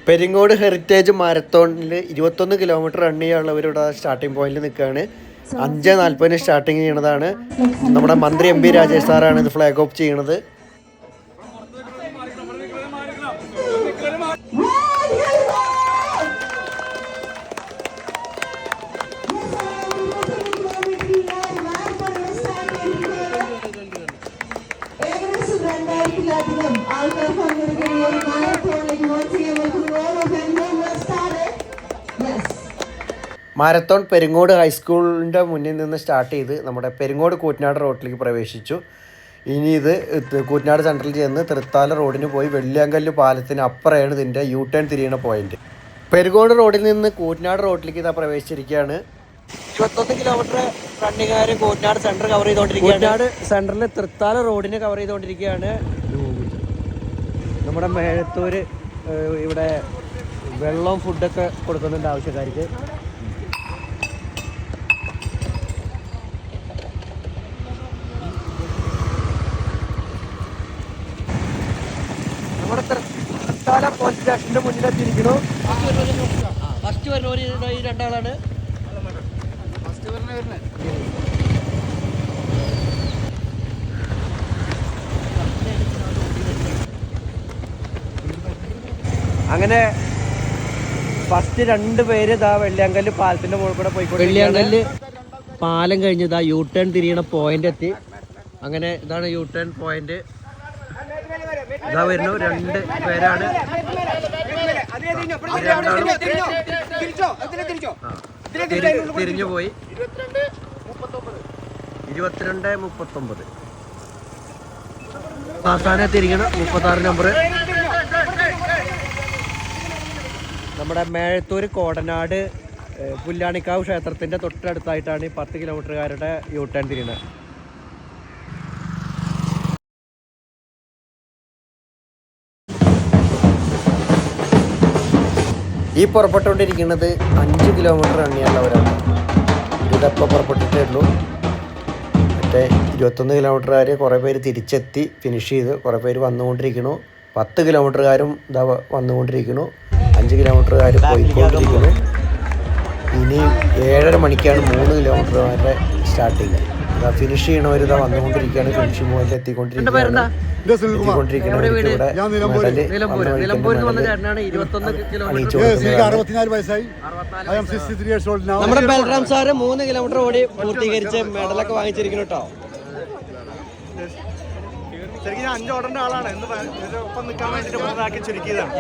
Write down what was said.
Peringode heritage മാരത്തോണിൽ 21 kilometre run ചെയ്യാനുള്ളവരുടെ starting പോയിന്റിൽ നിൽക്കുകയാണ്. 5:40 സ്റ്റാർട്ടിങ് ചെയ്യണതാണ്. നമ്മുടെ മന്ത്രി MP രാജേഷ് സാറാണ് ഇത് ഫ്ലാഗ് ഓഫ് ചെയ്യണത്. മാരത്തോൺ പെരിങ്ങോട് ഹൈസ്കൂളിൻ്റെ മുന്നിൽ നിന്ന് സ്റ്റാർട്ട് ചെയ്ത് നമ്മുടെ പെരിങ്ങോട് കൂറ്റനാട് റോഡിലേക്ക് പ്രവേശിച്ചു. ഇനി ഇത് കൂറ്റനാട് സെൻട്രൽ ചെന്ന് തൃത്താല റോഡിന് പോയി വെള്ളിയാങ്കല്ല് പാലത്തിന് അപ്പുറമാണ് ഇതിൻ്റെ യു ടേൺ തിരിയണ പോയിന്റ്. പെരിങ്ങോട് റോഡിൽ നിന്ന് കൂറ്റനാട് റോഡിലേക്ക് ഇതാ പ്രവേശിച്ചിരിക്കുകയാണ്. 21 കിലോമീറ്റർ റണ്ണിങ്ങുകാർ കൂറ്റനാട് സെൻറ്റർ കവർ ചെയ്തുകൊണ്ടിരിക്കുകയാണ്. കൂറ്റനാട് സെൻറ്ററിൽ തൃത്താല റോഡിന് കവർ ചെയ്തുകൊണ്ടിരിക്കുകയാണ്. നമ്മുടെ മേഴത്തൂര് ഇവിടെ വെള്ളവും ഫുഡൊക്കെ കൊടുക്കുന്നുണ്ട് ആവശ്യക്കാർക്ക്. നമ്മുടെ തൃത്താല പോലീസ് സ്റ്റേഷൻ്റെ മുന്നിലെത്തിയിരിക്കുന്നു. ഫസ്റ്റ് വരുന്നവർ ഈ രണ്ടാളാണ്. അങ്ങനെ ഫസ്റ്റ് 2 പേര് ഇതാ വെള്ളിയാങ്കല്ല് പാലത്തിന്റെ മുകളിൽ കൂടെ പോയിക്കോട്ടെ. വെള്ളിയാങ്കല്ല് പാലം കഴിഞ്ഞ് ഇതാ യു ടേൺ തിരിയണ പോയിന്റ് എത്തി. അങ്ങനെ ഇതാണ് യു ടേൺ പോയിന്റ്. ഇതാ വരുന്നു 2 പേരാണ്. തിരിഞ്ഞു പോയി. 22:39 അവസാനം തിരിക്കണം. 36 നമ്പർ. നമ്മുടെ മേഴത്തൂർ കോടനാട് പുല്ലാണിക്കാവ് ക്ഷേത്രത്തിൻ്റെ തൊട്ടടുത്തായിട്ടാണ് ഈ 10 കിലോമീറ്ററുകാരുടെ യു ടേൺ തിരിയുന്നത്. ഈ പുറപ്പെട്ടുകൊണ്ടിരിക്കുന്നത് 5 കിലോമീറ്റർ എണ്ണിയുള്ളവരാണ്. ഇതപ്പോൾ പുറപ്പെട്ടിട്ടേ ഉള്ളൂ. മറ്റേ 21 കിലോമീറ്ററുകാർ കുറേ പേര് തിരിച്ചെത്തി ഫിനിഷ് ചെയ്ത്, കുറേ പേര് വന്നുകൊണ്ടിരിക്കുന്നു. 10 കിലോമീറ്ററുകാരും ഇതാ വന്നുകൊണ്ടിരിക്കുന്നു. 5 കിലോമീറ്ററുകാർ പോയിക്കൊണ്ടിരിക്കുന്നു. ഇനി 7:30 മണിക്കാണ് 3 കിലോമീറ്ററുകാരുടെ സ്റ്റാർട്ടിങ്. ഇതാ ഫിനിഷ് ചെയ്യണവർ ഇതാ വന്നുകൊണ്ടിരിക്കുകയാണ്. ഫിനിഷിംഗ് പോയിന്റ് എത്തിക്കൊണ്ടിരിക്കുകയാണ്. നമ്മുടെ ബൽറാം സാറ് 3 കിലോമീറ്റർ ഓടി പൂർത്തീകരിച്ച് മെഡലൊക്കെ വാങ്ങിച്ചിരിക്കുന്നു കേട്ടോ. ശരിക്കും 5 ഓടേണ്ട ആളാണ്. ഒപ്പം നിൽക്കാൻ വേണ്ടിയിട്ട് ചുരുക്കിയതാണ്.